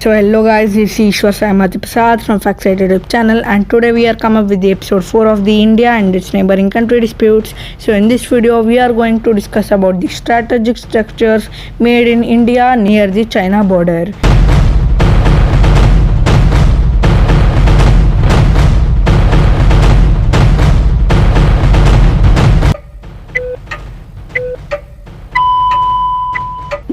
So hello guys, this is Ishwar Saimati Prasad from Factside YouTube channel, and today we are come up with the episode 4 of the India and its neighboring country disputes. So in this video we are going to discuss about the strategic structures made in India near the China border.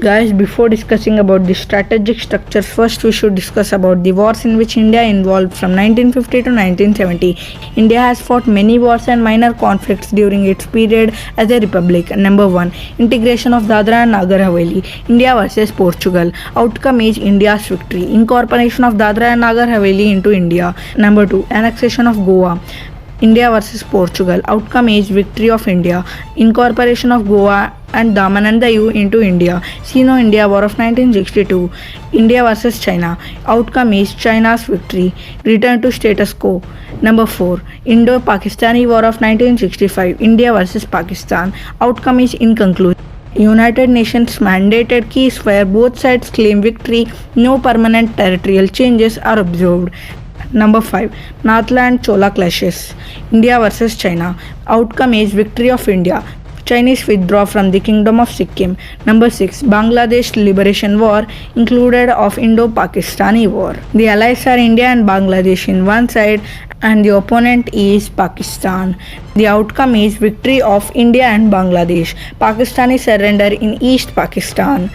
Guys, before discussing about the strategic structures, first we should discuss about the wars in which India involved from 1950 to 1970. India has fought many wars and minor conflicts during its period as a republic. Number 1. Integration of Dadra and Nagar Haveli. India versus Portugal. Outcome is India's victory. Incorporation of Dadra and Nagar Haveli into India. Number 2. Annexation of Goa. India versus Portugal. Outcome is victory of India. Incorporation of Goa and Daman and Diu into India. Sino-India War of 1962. India versus China. Outcome is China's victory. Return to status quo. Number 4. Indo-Pakistani War of 1965. India versus Pakistan. Outcome is inconclusive. United Nations mandated ceasefire. Both sides claim victory. No permanent territorial changes are observed. Number 5. Nathla and Chola clashes. India versus China. Outcome is victory of India. Chinese withdraw from the Kingdom of Sikkim. Number 6. Bangladesh Liberation War, included of Indo-Pakistani War. The allies are India and Bangladesh in one side, and the opponent is Pakistan. The outcome is victory of India and Bangladesh. Pakistani surrender in East Pakistan.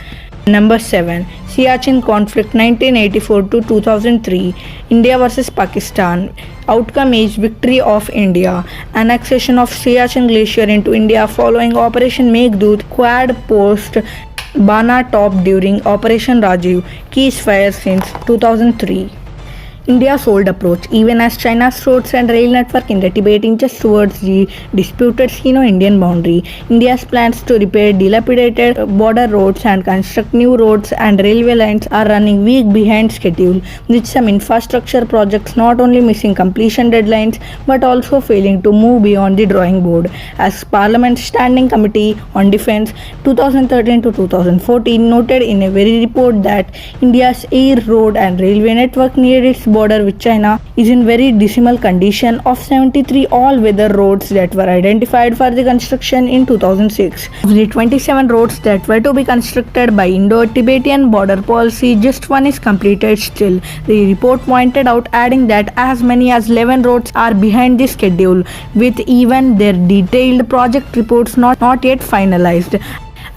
Number 7. Siachen conflict 1984 to 2003. India versus Pakistan. Outcome is victory of India. Annexation of Siachen Glacier into India following Operation Meghdoot. Quad post Bana top during Operation Rajiv. Ceasefire since 2003. India's old approach, even as China's roads and rail network in the Tibet inches towards the disputed Sino-Indian boundary. India's plans to repair dilapidated border roads and construct new roads and railway lines are running week behind schedule, with some infrastructure projects not only missing completion deadlines but also failing to move beyond the drawing board. As Parliament's Standing Committee on Defence 2013 to 2014 noted in a very report that India's air, road and railway network near its border with China is in very dismal condition. Of 73 all-weather roads that were identified for the construction in 2006. Of the 27 roads that were to be constructed by Indo-Tibetan border policy, just one is completed still. The report pointed out, adding that as many as 11 roads are behind the schedule, with even their detailed project reports not yet finalized.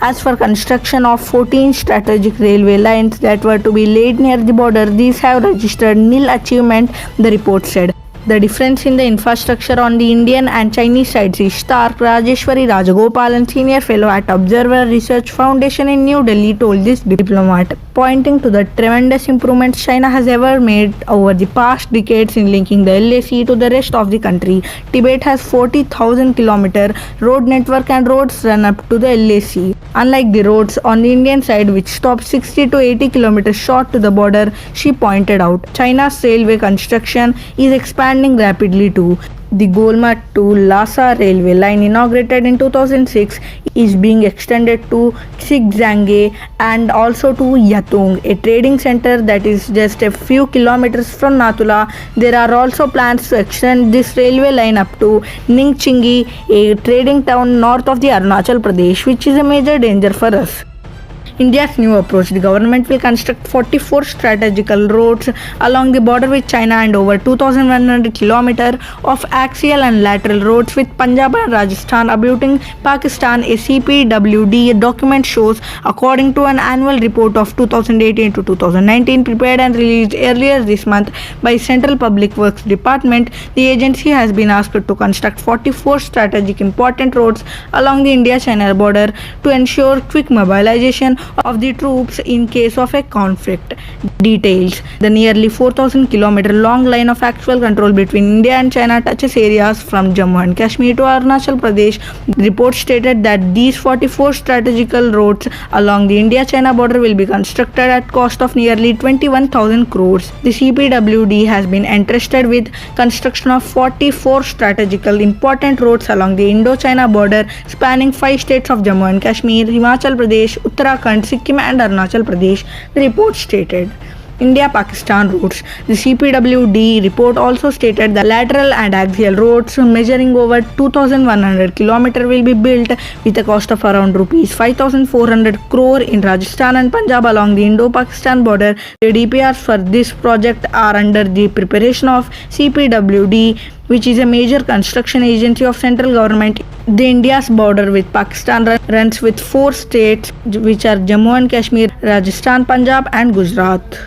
As for construction of 14 strategic railway lines that were to be laid near the border, these have registered nil achievement, the report said. The difference in the infrastructure on the Indian and Chinese sides is stark. Rajeshwari Rajagopalan, senior fellow at Observer Research Foundation in New Delhi, told this diplomat, pointing to the tremendous improvements China has ever made over the past decades in linking the LAC to the rest of the country. Tibet has 40,000 km road network and roads run up to the LAC. Unlike the roads on the Indian side, which stop 60 to 80 km short to the border, she pointed out, China's railway construction is expanding rapidly too. The Golmat to Lhasa railway line, inaugurated in 2006, is being extended to Xizangge and also to Yatung, a trading center that is just a few kilometers from Nathula. There are also plans to extend this railway line up to Ningchingi, a trading town north of the Arunachal Pradesh, which is a major danger for us. India's new approach, the government will construct 44 strategical roads along the border with China and over 2,100 km of axial and lateral roads with Punjab and Rajasthan abutting Pakistan, a CPWD document shows. According to an annual report of 2018 to 2019 prepared and released earlier this month by Central Public Works Department, the agency has been asked to construct 44 strategic important roads along the India-China border to ensure quick mobilization of the troops in case of a conflict. Details: the nearly 4,000 km long line of actual control between India and China touches areas from Jammu and Kashmir to Arunachal Pradesh. The report stated that these 44 strategical roads along the India-China border will be constructed at cost of nearly 21,000 crores. The CPWD has been entrusted with construction of 44 strategical important roads along the Indo-China border spanning 5 states of Jammu and Kashmir, Himachal Pradesh, Uttarakhand, Sikkim and Arunachal Pradesh, the report stated. India-Pakistan roads. The CPWD report also stated that lateral and axial roads measuring over 2,100 km will be built with a cost of around rupees 5,400 crore in Rajasthan and Punjab along the Indo-Pakistan border. The DPRs for this project are under the preparation of CPWD, which is a major construction agency of central government. The India's border with Pakistan runs with 4 states, which are Jammu and Kashmir, Rajasthan, Punjab and Gujarat.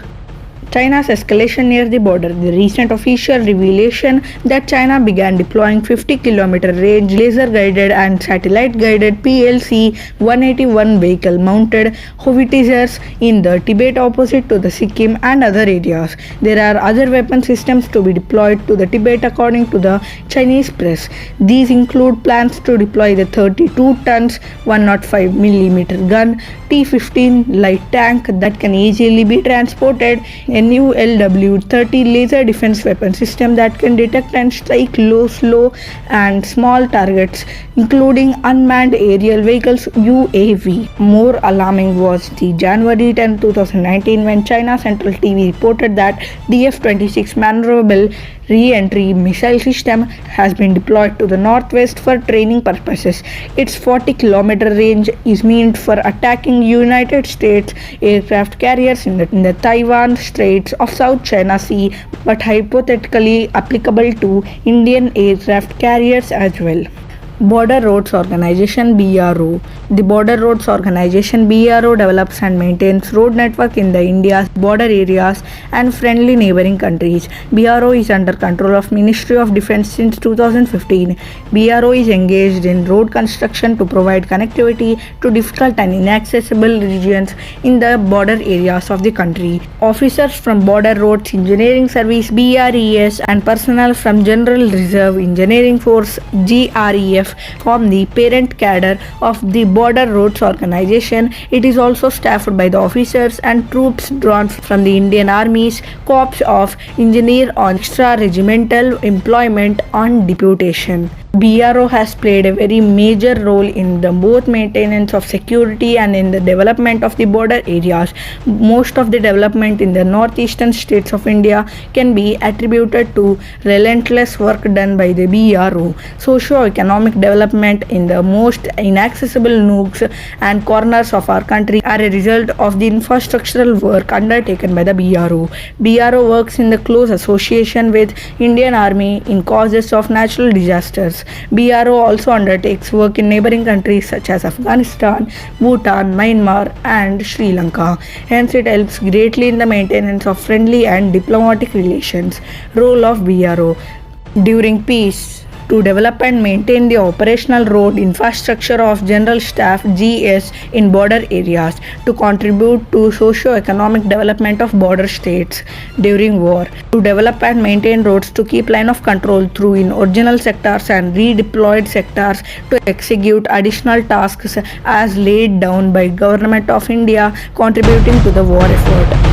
China's escalation near the border. The recent official revelation that China began deploying 50-km range laser-guided and satellite-guided PLC-181 vehicle-mounted howitzers in the Tibet opposite to the Sikkim and other areas. There are other weapon systems to be deployed to the Tibet according to the Chinese press. These include plans to deploy the 32 tons 105mm gun T-15 light tank that can easily be transported, a new LW-30 laser defense weapon system that can detect and strike low, slow and small targets, including unmanned aerial vehicles UAV. More alarming was the January 10, 2019 when China Central TV reported that DF-26 maneuverable re-entry missile system has been deployed to the northwest for training purposes. Its 40-km range is meant for attacking United States aircraft carriers in the Taiwan Straits of South China Sea, but hypothetically applicable to Indian aircraft carriers as well. Border Roads Organization (BRO). The Border Roads Organization (BRO) develops and maintains road network in the India's border areas and friendly neighboring countries. BRO is under control of Ministry of Defence since 2015. BRO is engaged in road construction to provide connectivity to difficult and inaccessible regions in the border areas of the country. Officers from Border Roads Engineering Service (BRES) and personnel from General Reserve Engineering Force (GREF) form the parent cadre of the Border Roads Organization. It is also staffed by the officers and troops drawn from the Indian Army's Corps of Engineers on extra-regimental employment on deputation. BRO has played a very major role in the both maintenance of security and in the development of the border areas. Most of the development in the northeastern states of India can be attributed to relentless work done by the BRO. Socio-economic development in the most inaccessible nooks and corners of our country are a result of the infrastructural work undertaken by the BRO. BRO works in the close association with Indian Army in causes of natural disasters. BRO also undertakes work in neighboring countries such as Afghanistan, Bhutan, Myanmar and Sri Lanka. Hence it helps greatly in the maintenance of friendly and diplomatic relations. Role of BRO during peace: to develop and maintain the operational road infrastructure of General Staff (GS) in border areas, to contribute to socio-economic development of border states during war, to develop and maintain roads to keep line of control through in original sectors and redeployed sectors, to execute additional tasks as laid down by Government of India contributing to the war effort.